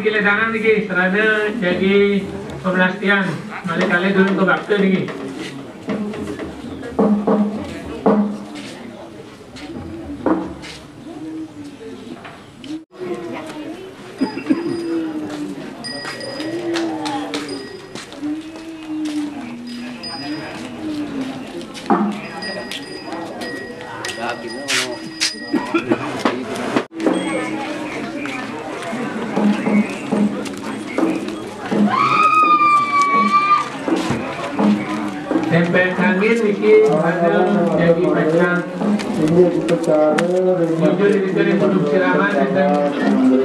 niki ledangan niki serada jadi pembelastian. Mari kalian dulu ke bakte niki. Tempel kangen niki ada jadi macam jujur ini dari produksi raman dan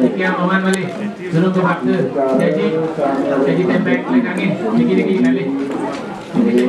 niki yang oman balik dulu ke bakte jadi tempel kangen niki kali niki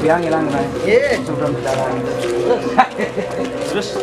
Biang hilang kan? Iya, sudah berjalan. Terus.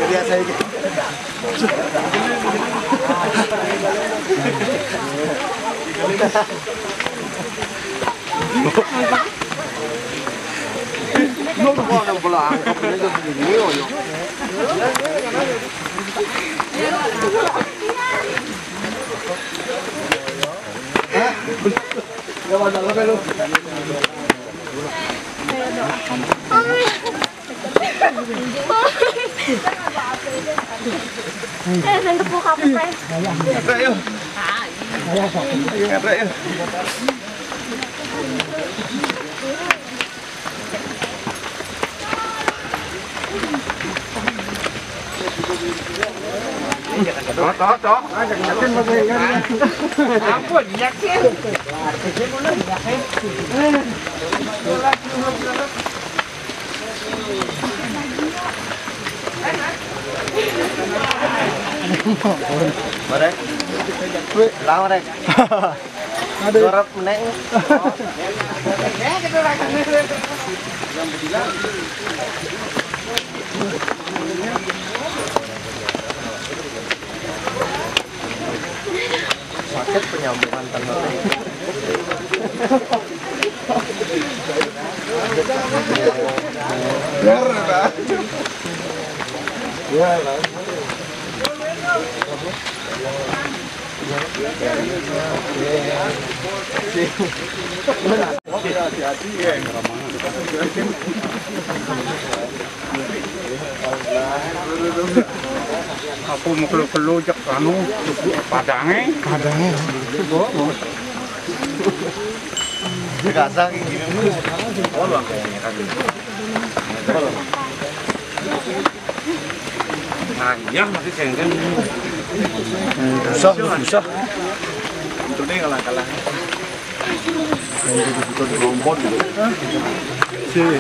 Biasa aja. Nó có đâu có là không phải được gì nhiều rồi. Đâu bao giờ nó luôn. Saan po ka po tayo? Tayo. Tayo. Đó. Yakin mo kayo yan. Ampun, yakin. Yakin mo lang, yakin. Mari. Wih, lama rek. Dorot meneng. Sakit penyambungan tangan. Ya lah. Aku mau kelu-kelu jak anu padangnya. Gasang gini. Bolong kayaknya kan. Nah, iya masih cengken. Susah. Ini kalah. Ini juga dirombon gitu. Sih.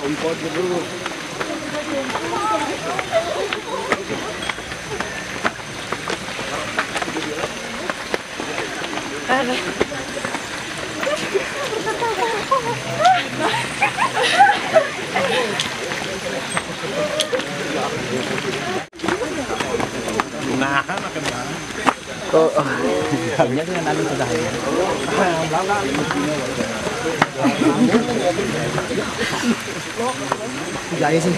Rombon dulu. Nah, kan akan Oh, kayaknya dengan anu sudah ya. Jaya sih.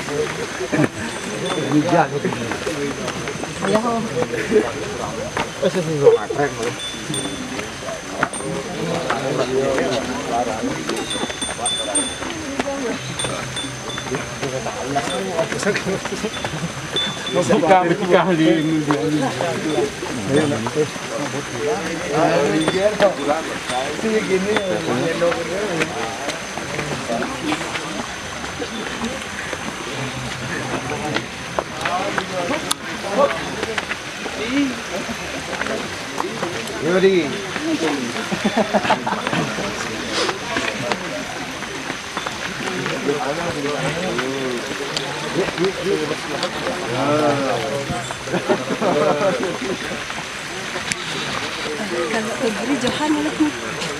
Hujan itu. Ya. Sih lo keren lo. kali ini gini. Jadi. Kalau beri Johan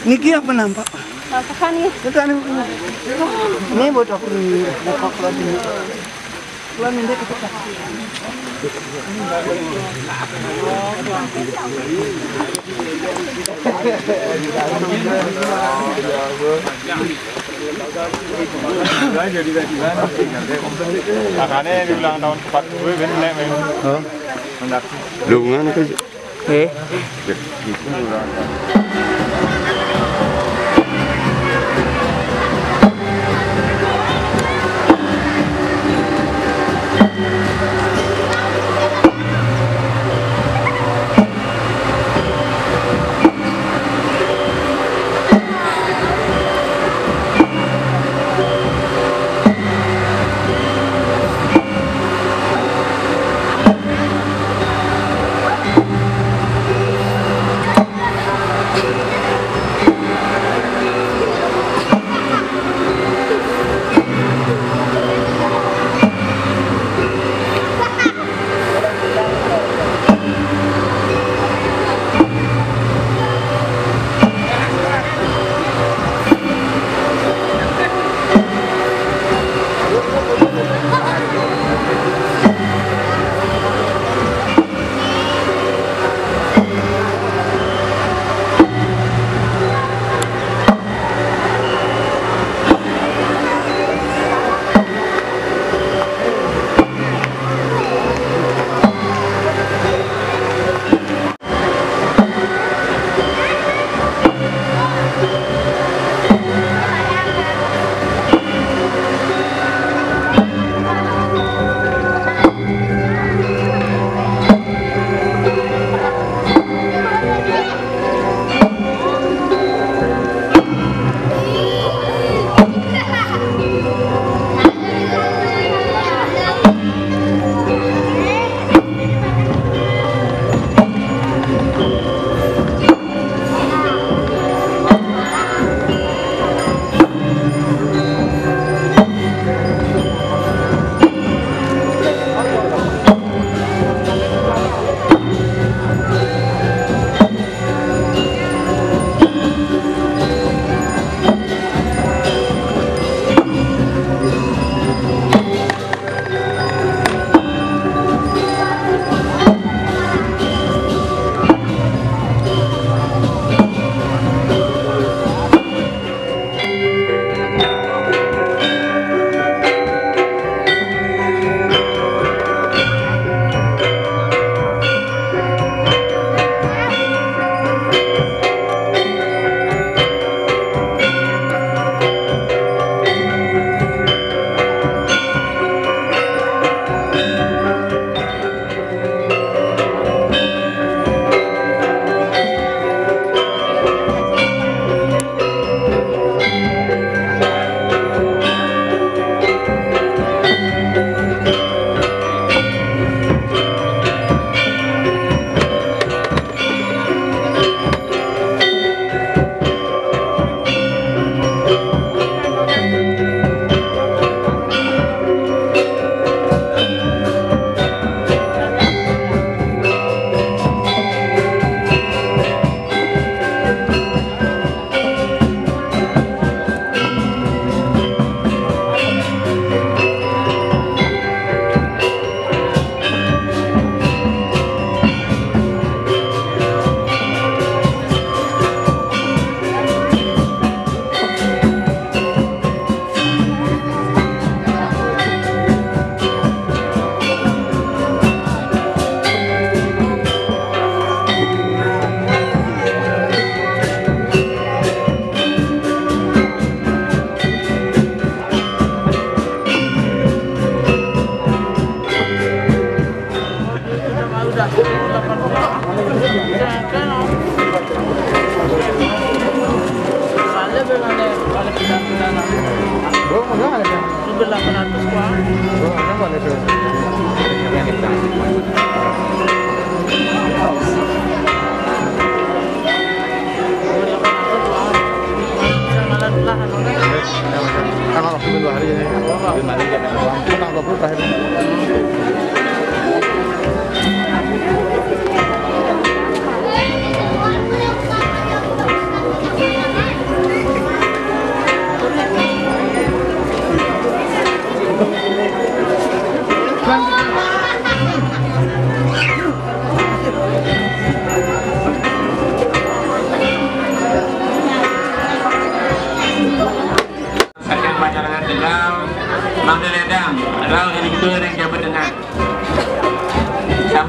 Niki apa nampak? masakan ya. Ini buat aku buka lagi. Pelan ini kita. Makanya diulang tahun 40 kan nek memang. Oh. Lungan itu. Gitu ulang.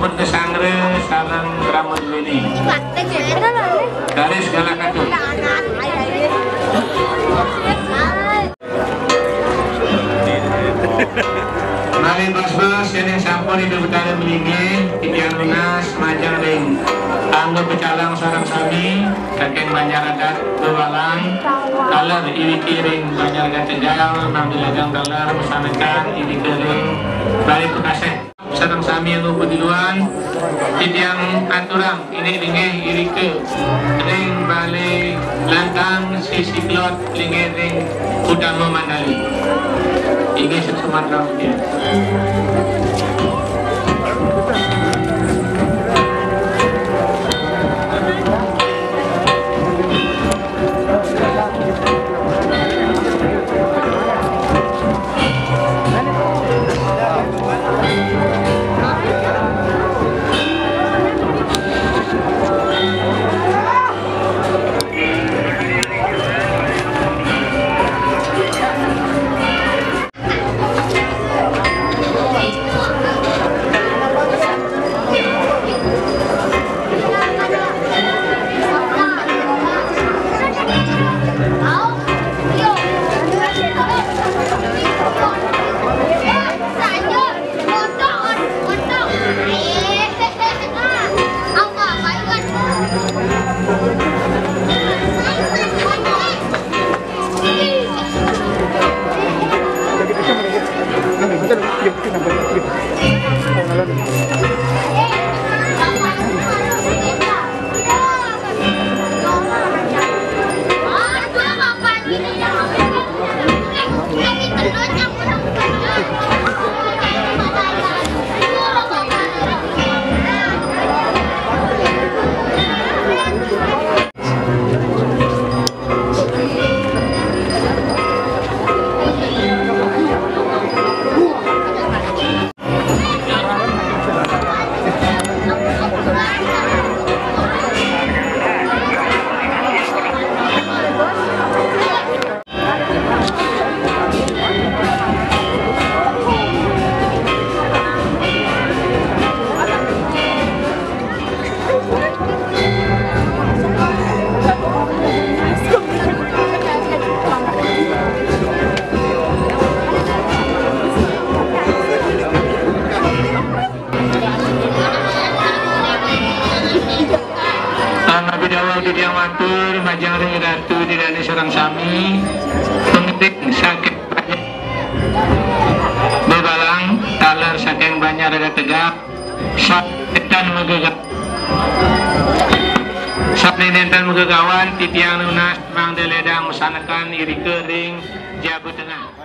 sampun kesangre sareng rambut ini. Dari segala katu. Mari bos-bos yang sampun itu betara melingin, tiang lunas, majang ring. Anggo pecalang sarang sami, kakek Banjaragat bewalang, kaler iri kiring Banjaragat Tegal, nang dilagang kaler mesanakan iri kiring, balik kasih. Sarang sami yang lupa duluan, tiang aturang ini linge iri ke, ring balik lantang sisi klot linge ring utama Mandali. Ini Sumatera Utara. Yang matur majang ring ratu didani sarang sami pengetik sakit bebalang taler saking Banjaragat Tegap sakitan megegak sapni nenten megegawan titiang lunas mang deledang mesanakan iri kering jabu tengah.